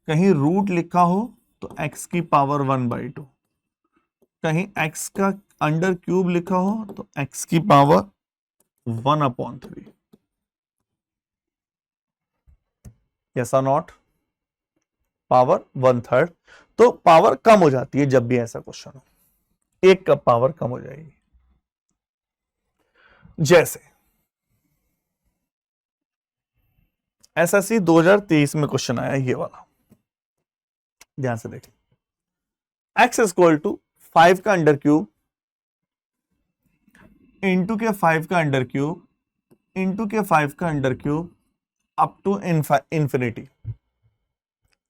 कहीं रूट लिखा हो तो x की पावर 1/2, कहीं x का अंडर क्यूब लिखा हो तो x की पावर 1/3। ऐसा नॉट, पावर 1/3, तो पावर कम हो जाती है जब भी ऐसा क्वेश्चन हो, एक का पावर कम हो जाएगी। जैसे एसएससी 2023 में क्वेश्चन आया ये वाला, ध्यान से देखिए। x इक्वल टू 5 का अंडर क्यूब इंटू के 5 का अंडर क्यूब इंटू के 5 का under cube up to infinity,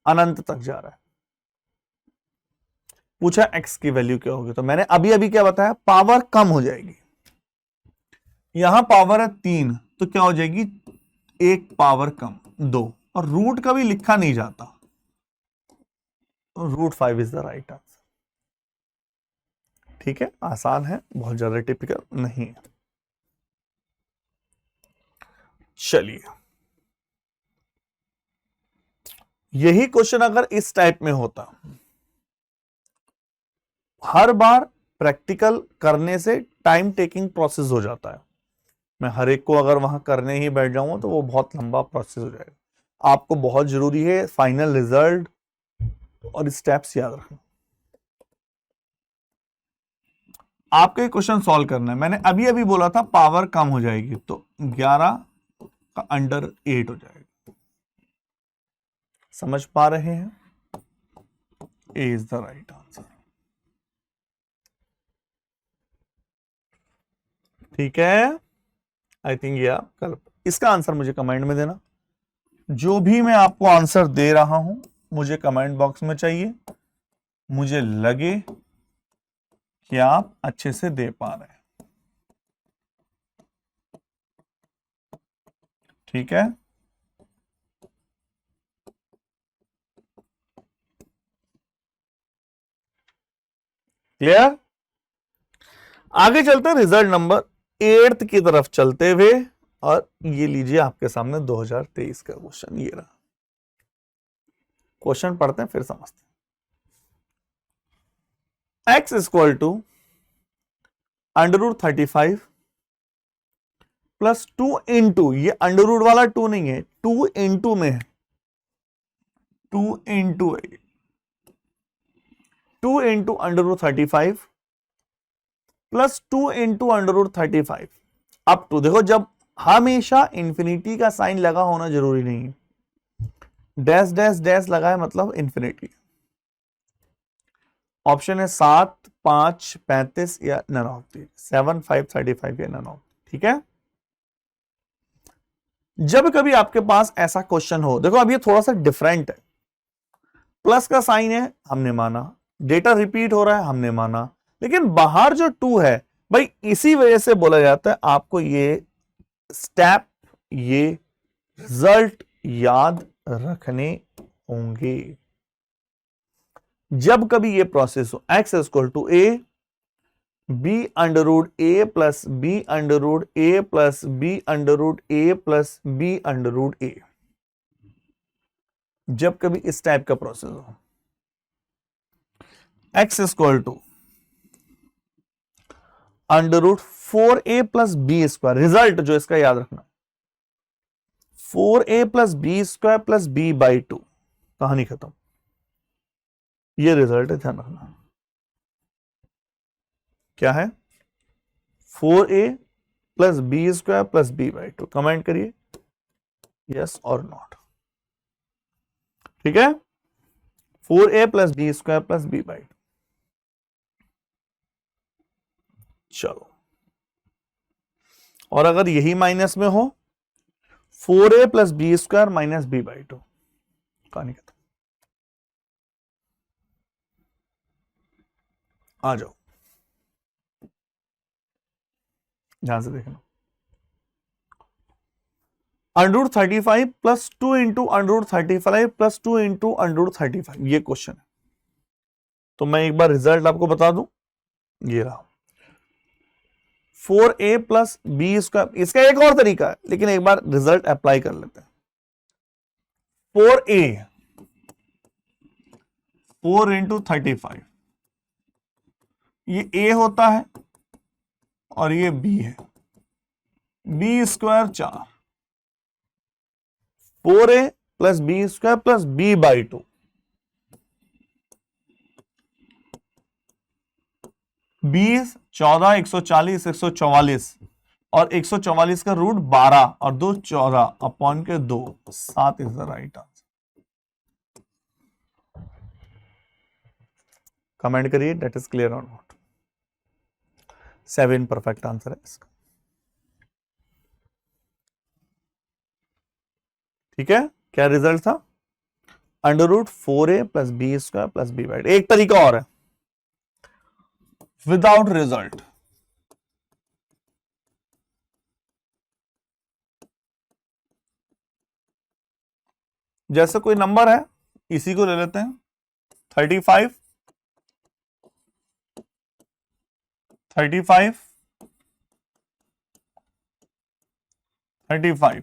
अनंत तक जा रहा है। पूछा x की वैल्यू क्या होगी, तो मैंने अभी अभी क्या बताया, पावर कम हो जाएगी। यहां पावर है 3, तो क्या हो जाएगी, एक पावर कम 2, और रूट कभी लिखा नहीं जाता, √5 इज द राइट आंसर। ठीक है, आसान है, बहुत ज्यादा टिपिकल नहीं है। चलिए, यही क्वेश्चन अगर इस टाइप में होता, हर बार प्रैक्टिकल करने से टाइम टेकिंग प्रोसेस हो जाता है। मैं हर एक को अगर वहां करने ही बैठ जाऊंगा तो वो बहुत लंबा प्रोसेस हो जाएगा। आपको बहुत जरूरी है फाइनल रिजल्ट और स्टेप्स याद रखना। आपके क्वेश्चन सॉल्व करना है। मैंने अभी अभी बोला था पावर कम हो जाएगी, तो 11 का अंडर 8 हो जाएगा। समझ पा रहे हैं? ए इज द राइट आंसर। ठीक है, आई थिंक ये आप कल इसका आंसर मुझे कमेंट में देना। जो भी मैं आपको आंसर दे रहा हूं मुझे कमेंट बॉक्स में चाहिए, मुझे लगे कि आप अच्छे से दे पा रहे हैं। ठीक है, क्लियर? आगे चलते हैं रिजल्ट नंबर 8 की तरफ चलते हुए, और ये लीजिए आपके सामने 2023 का क्वेश्चन। ये रहा क्वेश्चन, पढ़ते हैं फिर समझते हैं। x equal to √35 plus 2 into, ये अंडर रूट वाला 2 नहीं है, 2 इंटू में है, 2 इंटू है, 2 into √35 plus 2 into √35 up to, देखो जब हमेशा इंफिनिटी का साइन लगा होना जरूरी नहीं है, डैश डैश डैश लगा है मतलब इंफिनिटी। ऑप्शन है 7, 5, 35 या नन ऑफ दी, 7, 5, 35 या नन ऑफ। ठीक है, जब कभी आपके पास ऐसा क्वेश्चन हो, देखो अब ये थोड़ा सा डिफरेंट है, प्लस का साइन है हमने माना, डेटा रिपीट हो रहा है हमने माना, लेकिन बाहर जो 2 है भाई, इसी वजह से बोला जाता है आपको ये स्टेप, ये रिजल्ट याद रखने होंगे जब कभी ये प्रोसेस हो। x equal to a b under root a plus b under root a plus b under root a plus b under root a, जब कभी इस टाइप का प्रोसेस हो। x equal to under root 4a plus b square, result जो इसका याद रखना 4a plus b square plus b by 2, कहानी खत्म। ये रिजल्ट है, ध्यान रखना क्या है 4a plus b square plus b by 2। Comment करिए यस और नॉट, ठीक है। 4a plus b square plus b by 2। चलो, और अगर यही माइनस में हो 4a plus b square minus b by 2, कहानी खत्म। आ जाओ, ध्यान से देखना। Under 35 plus 2 into under 35 plus 2 into under 35, ये क्वेश्चन है। तो मैं एक बार रिजल्ट आपको बता दूं, ये रहा 4a प्लस बी स्क्वायर। इसका एक और तरीका है, लेकिन एक बार रिजल्ट अप्लाई कर लेते हैं। 4a 4 इंटू 35, ये a होता है और ये b है, b square 4, 4a plus b square plus b by 2, बीस 14 140 144 और 144 का रूट 12 और 2 14 अपॉन के 2 7 is the right answer. Comment करिए डेट इज क्लियर और नॉट। 7 परफेक्ट आंसर है इसका, ठीक है। क्या रिजल्ट था? Under root 4a plus b square plus b by 2। एक तरीका और है विदाउट रिजल्ट। जैसे कोई नंबर है, इसी को ले लेते हैं 35 35 35।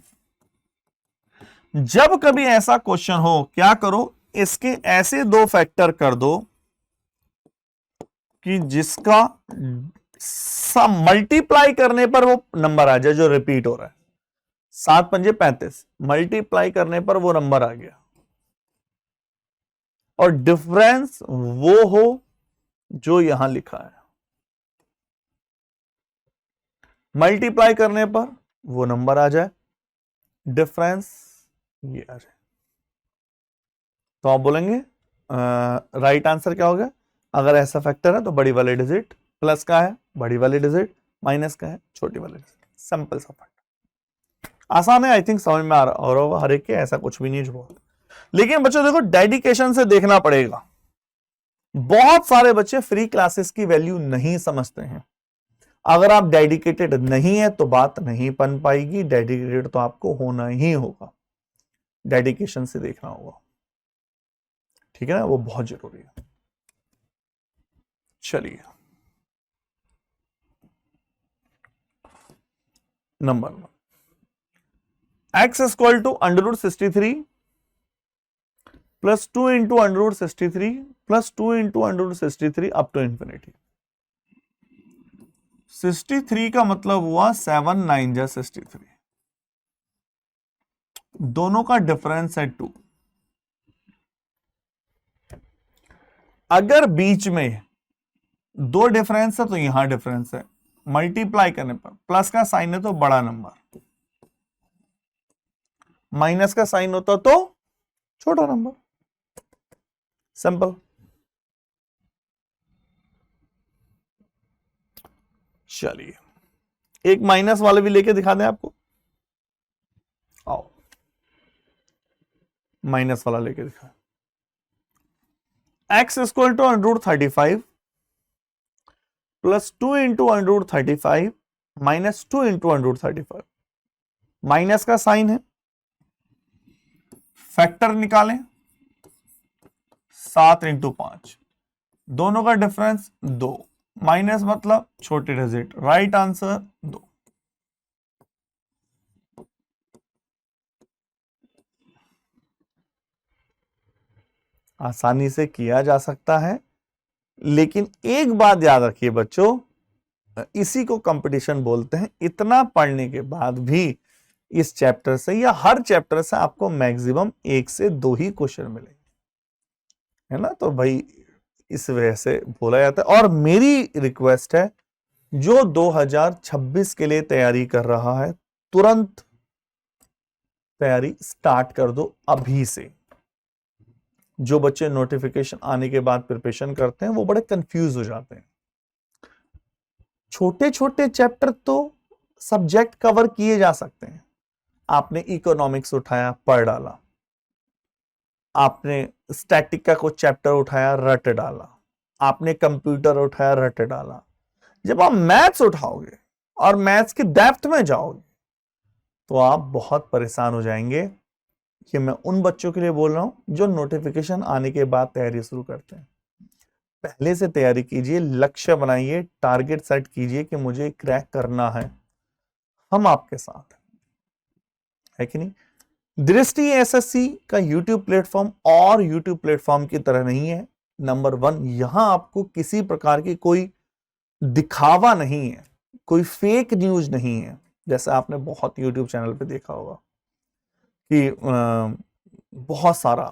जब कभी ऐसा क्वेश्चन हो, क्या करो, इसके ऐसे दो फैक्टर कर दो कि जिसका मल्टीप्लाई करने पर वो नंबर आ जाए जो रिपीट हो रहा है। 7 पंजे 35, मल्टीप्लाई करने पर वो नंबर आ गया, और डिफरेंस वो हो जो यहां लिखा है। मल्टीप्लाई करने पर वो नंबर आ जाए, डिफरेंस ये आ जाए, तो आप बोलेंगे राइट आंसर क्या होगा। अगर ऐसा फैक्टर है तो बड़ी वाले डिजिट प्लस का है, बड़ी वाली डिजिट माइनस का है, छोटी वाली डिजिट। सिंपल सा फैक्टर, आसान है। आई थिंक समझ में आ रहा और हर एक के ऐसा कुछ भी नहीं जो बहुत। लेकिन बच्चों देखो, डेडिकेशन से देखना पड़ेगा। बहुत सारे बच्चे फ्री क्लासेस की वैल्यू नहीं समझते हैं। अगर आप डेडिकेटेड नहीं है तो बात नहीं बन पाएगी। डेडिकेटेड तो आपको होना ही होगा, डेडिकेशन से देखना होगा, ठीक है ना, वो बहुत जरूरी है। चलिए, number 1, x equal to under root 63 plus 2 into under root 63 plus 2 into under root 63 up to infinity. 63 का मतलब हुआ 7 9 जा 63, दोनों का डिफरेंस है 2। अगर बीच में दो डिफरेंस है तो यहां डिफरेंस है, मल्टीप्लाई करने पर प्लस का साइन है तो बड़ा नंबर, माइनस का साइन होता तो छोटा नंबर। सिंपल। चलिए, एक माइनस वाले भी लेके दिखा दें आपको। आओ, माइनस वाला लेके दिखा। x equal to under root 35 plus 2 into under 35 minus 2 into under 35, minus का साइन है, फैक्टर निकालें 7 इंटू 5, दोनों का डिफरेंस 2, माइनस मतलब छोटे डिजिट, राइट आंसर 2। आसानी से किया जा सकता है, लेकिन एक बात याद रखिए बच्चों, इसी को कंपटीशन बोलते हैं। इतना पढ़ने के बाद भी इस चैप्टर से या हर चैप्टर से आपको मैक्सिमम 1 से 2 ही क्वेश्चन मिलेंगे, है ना। तो भाई इस वजह से बोला जाता है। और मेरी रिक्वेस्ट है, जो 2026 के लिए तैयारी कर रहा है, तुरंत तैयारी स्टार्ट कर दो अभी से। जो बच्चे नोटिफिकेशन आने के बाद प्रिपरेशन करते हैं वो बड़े कंफ्यूज हो जाते हैं। छोटे छोटे चैप्टर तो सब्जेक्ट कवर किए जा सकते हैं। आपने इकोनॉमिक्स उठाया, पढ़ डाला, आपने स्टैटिक का कुछ चैप्टर उठाया, रट डाला, आपने कंप्यूटर उठाया, रट डाला। जब आप मैथ्स उठाओगे और मैथ्स की डेप्थ में जाओगे तो आप बहुत परेशान हो जाएंगे। कि मैं उन बच्चों के लिए बोल रहा हूं जो नोटिफिकेशन आने के बाद तैयारी शुरू करते हैं। पहले से तैयारी कीजिए, लक्ष्य बनाइए, टारगेट सेट कीजिए कि मुझे क्रैक करना है। हम आपके साथ है कि नहीं। दृष्टि एसएससी का यूट्यूब प्लेटफॉर्म और यूट्यूब प्लेटफॉर्म की तरह नहीं है। नंबर 1, यहां आपको किसी प्रकार की कोई दिखावा नहीं है, कोई फेक न्यूज नहीं है, जैसे आपने बहुत यूट्यूब चैनल पे देखा होगा कि बहुत सारा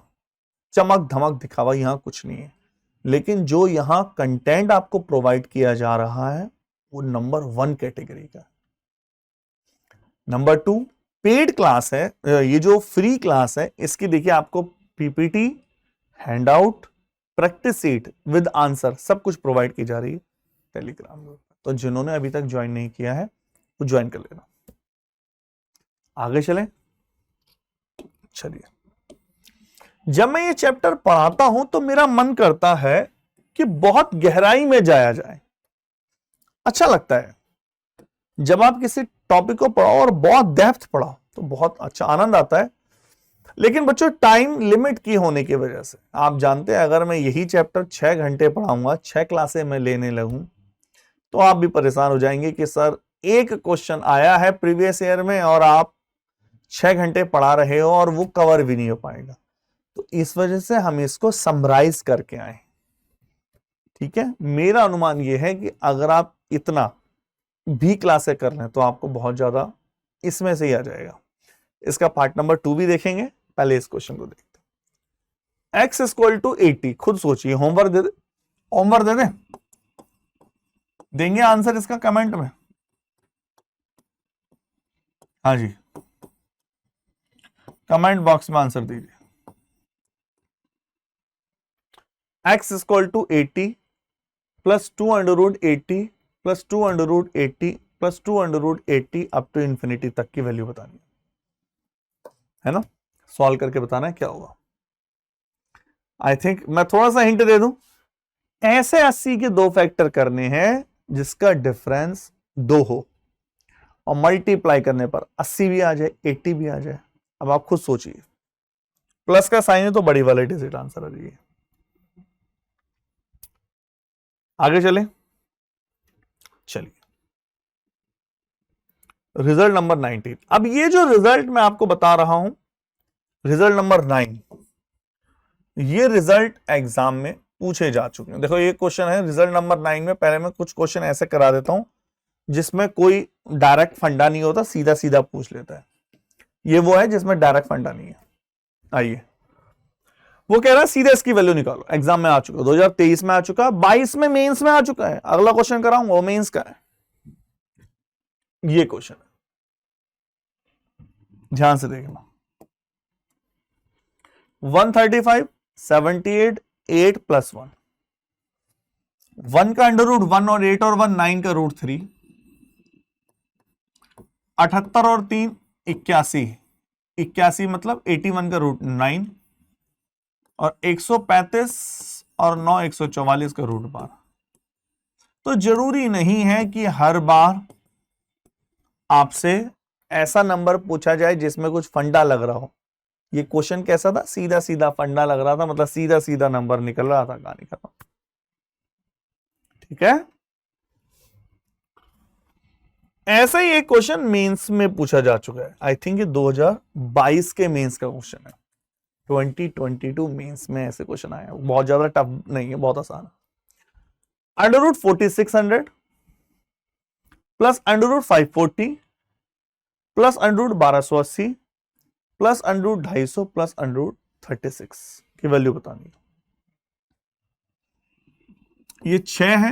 चमक धमक दिखावा। यहां कुछ नहीं है, लेकिन जो यहां कंटेंट आपको प्रोवाइड किया जा रहा है वो नंबर 1 कैटेगरी का। नंबर 2, पेड क्लास है। ये जो फ्री क्लास है इसकी देखिए आपको PPT, handout, practice seat with answer सब कुछ प्रोवाइड की जा रही है टेलीग्राम में। तो जिन्होंने अभी तक ज्वाइन नहीं किया है वो ज्वाइन कर लेना। आगे चलें। चलिए, जब मैं ये चैप्टर पढ़ाता हूं तो मेरा मन करता है कि बहुत गहराई में जाया जाए। अच्छा लगता है जब आप किसी टॉपिक को पढ़ाओ और बहुत डेप्थ पढ़ाओ तो बहुत अच्छा आनंद आता है। लेकिन बच्चों टाइम लिमिट की होने की वजह से आप जानते हैं, अगर मैं यही चैप्टर 6 घंटे पढ़ाऊंगा, 6 क्लासें मैं लेने लगूं, तो आप भी परेशान हो जाएंगे कि सर एक क्वेश्चन आया है प्रीवियस ईयर में और आप 6 घंटे पढ़ा रहे हो और वो कवर भी नहीं हो पाएगा। तो इस वजह से हम इसको समराइज करके आए। ठीक है, मेरा अनुमान यह है कि अगर आप इतना भी क्लासें कर रहे हैं तो आपको बहुत ज्यादा इसमें से ही आ जाएगा। इसका पार्ट नंबर 2 भी देखेंगे। पहले इस क्वेश्चन को देखते हैं। x = 80। खुद सोचिए, होमवर्क दे दे, होमवर्क दे दे, देंगे आंसर इसका कमेंट में। हाँ जी, कमेंट बॉक्स में आंसर दीजिए। x = 80 plus 2 √ 80 plus 2 √ 80 plus 2 √ 80 up to infinity तक की वैल्यू बतानी है ना। सॉल्व करके बताना है क्या होगा। आई थिंक मैं थोड़ा सा हिंट दे दूं, ऐसे 80 के 2 फैक्टर करने हैं जिसका डिफरेंस 2 हो और मल्टीप्लाई करने पर 80 भी आ जाए, 80 भी आ जाए। अब आप खुद सोचिए, प्लस का साइन है तो बड़ी वाले डिजिट आंसर आ जाइए। आगे चलें। चलिए, रिजल्ट नंबर 19। अब ये जो रिजल्ट मैं आपको बता रहा हूं, रिजल्ट नंबर 9, ये रिजल्ट एग्जाम में पूछे जा चुके हैं। देखो ये क्वेश्चन है रिजल्ट नंबर 9 में। पहले मैं कुछ क्वेश्चन ऐसे करा देता हूं जिसमें कोई डायरेक्ट फंडा नहीं होता, सीधा सीधा पूछ लेता है। ये वो है जिसमें डायरेक्ट फंडा नहीं है। आइए, वो कह रहा है सीधे इसकी वैल्यू निकालो। एग्जाम में आ चुका, 2023 में आ चुका, 22 में मेंस में आ चुका है। अगला क्वेश्चन कराऊंगा वो मेंस का है। ये क्वेश्चन है, ध्यान से देखना। 135, 78, 8 + 1, 1 का √1 और 8 और 1 9 का √3, 78 और 3 81, 81 मतलब 81 का √9 और 135 और 9 144 का √12। तो जरूरी नहीं है कि हर बार आपसे ऐसा नंबर पूछा जाए जिसमें कुछ फंडा लग रहा हो। ये क्वेश्चन कैसा था, सीधा सीधा फंडा लग रहा था, मतलब सीधा सीधा नंबर निकल रहा था कहानी खत्म। ठीक है, ऐसा ही एक क्वेश्चन मेंस में पूछा जा चुका है। आई थिंक ये 2022 के मेंस का क्वेश्चन है। 2022 मेंस में ऐसे क्वेश्चन आया, बहुत ज्यादा टफ नहीं है, बहुत आसान है। Under root 4600 plus under root 540 plus under root 1280 plus under root 250 plus under root 36 की वैल्यू बतानी है। ये 6 है,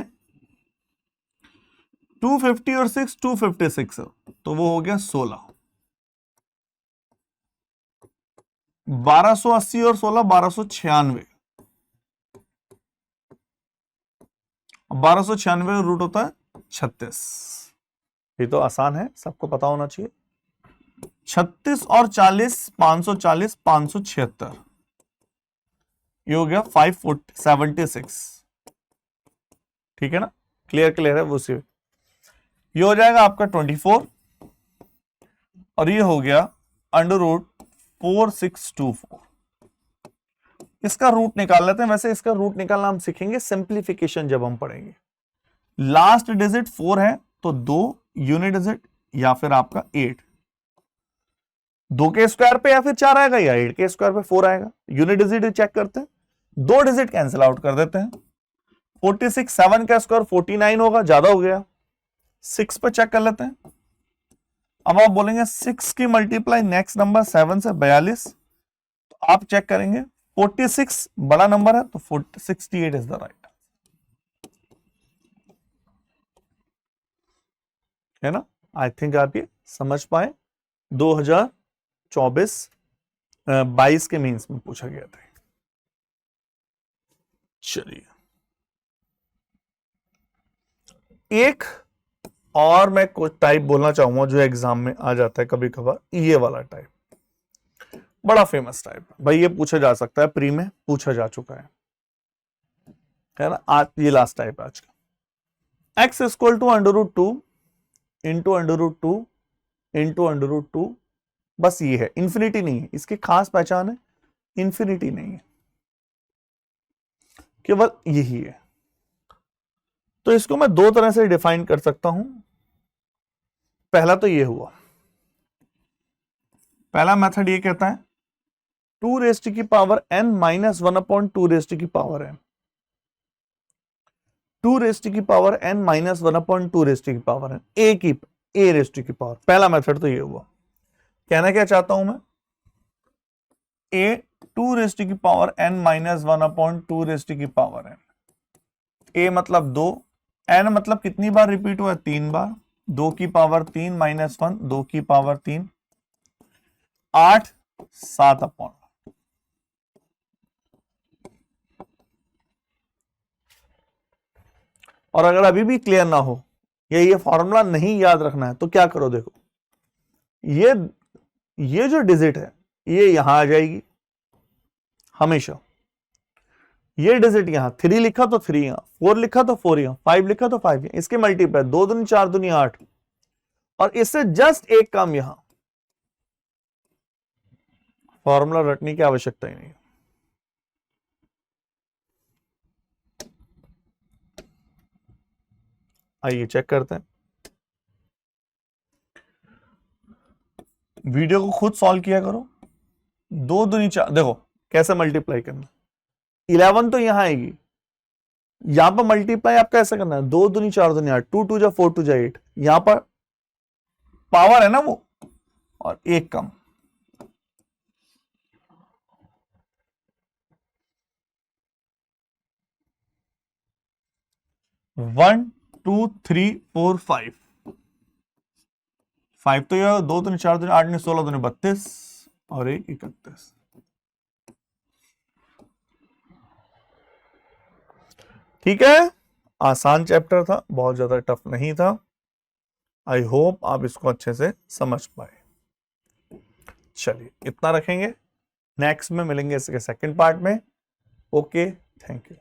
250 और 6 256 है, तो वो हो गया 16। 1280 और 16 1296। 1296 रूट होता है 36। ये तो आसान है, सबको पता होना चाहिए। 36 और 40 540 576, ये हो गया 576। ठीक है ना, क्लियर है वो से। ये हो जाएगा आपका 24 और ये हो गया अंडर रूट 4624। इसका रूट निकाल लेते हैं। वैसे इसका रूट निकालना हम सीखेंगे सिंप्लीफिकेशन जब हम पढ़ेंगे। लास्ट डिजिट 4 है तो 2 यूनिट डिजिट या फिर आपका 8, 2 के स्क्वायर पे या फिर 4 आएगा या 8 के स्क्वायर पे 4 आएगा। यूनिट डिजिट चेक करते हैं, 2 डिजिट कैंसिल आउट कर देते हैं। 46 7 का स्क्वायर 49 होगा, ज्यादा हो गया। 6 पे चेक कर लेते हैं। अब आप बोलेंगे 6 की मल्टीप्लाई नेक्स्ट नंबर 7 से 42, तो आप चेक करेंगे 46 बड़ा नंबर है तो 68 इज द राइट, है ना। आई थिंक आप ये समझ पाए। 2022 के मीन्स में पूछा गया था। चलिए एक और मैं कुछ टाइप बोलना चाहूंगा जो एग्जाम में आ जाता है कभी कभार, ये वाला टाइप बड़ा फेमस टाइप है भाई। ये पूछा जा सकता है, प्री में पूछा जा चुका है ना। आज ये लास्ट टाइप है आज का। x equal to under root 2 into under root 2 into under root 2, बस ये है, इंफिनिटी नहीं है। इसकी खास पहचान है, इंफिनिटी नहीं है, केवल यही है। तो इसको मैं 2 तरह से डिफाइन कर सकता हूं। पहला तो ये हुआ, पहला मेथड ये कहता है 2 रेस्ट की पावर n माइनस 1/2 रेस्ट की पावर n, 2 रेस्ट की पावर n माइनस 1/2 रेस्ट की पावर n, a रेस्ट की पावर। पहला मेथड तो ये हुआ। कहना क्या चाहता हूं मैं, a 2 रेस्ट की पावर n माइनस 1/2 रेस्ट की पावर n, a मतलब 2, n मतलब कितनी बार रिपीट हुआ है, 3 बार, 2 की पावर 3 माइनस 1 2 की पावर 3, 8 7/। और अगर अभी भी क्लियर ना हो या ये फॉर्मूला नहीं याद रखना है तो क्या करो, देखो ये जो डिजिट है ये यहां आ जाएगी हमेशा। ये डिजिट यहां 3 लिखा तो 3 यहां, 4 लिखा तो 4 यहां, 5 लिखा तो 5 यहां। इसके मल्टीप्लाई 2 दूनी 4 दूनी 8, और इससे जस्ट एक काम यहां, फॉर्मूला रटने की आवश्यकता ही नहीं। आइए चेक करते हैं। वीडियो को खुद सॉल्व किया करो। 2 दूनी 4, देखो कैसे मल्टीप्लाई करना। 11 तो यहां आएगी, यहां पर मल्टीप्लाई आपका ऐसा करना है, 2 दूनी 4 दूनी 8, 2 2 जा 4 2 जा 8, यहां पर पावर है ना वो, और एक कम। वन 2 3 4 5, 5 तो यह 2 दूनी 4 दूनी 8 ने 16 दूनी 32 और 1 31। ठीक है, आसान चैप्टर था, बहुत ज्यादा टफ नहीं था। आई होप आप इसको अच्छे से समझ पाए। चलिए इतना रखेंगे, नेक्स्ट में मिलेंगे इसके सेकंड पार्ट में। Okay, thank you.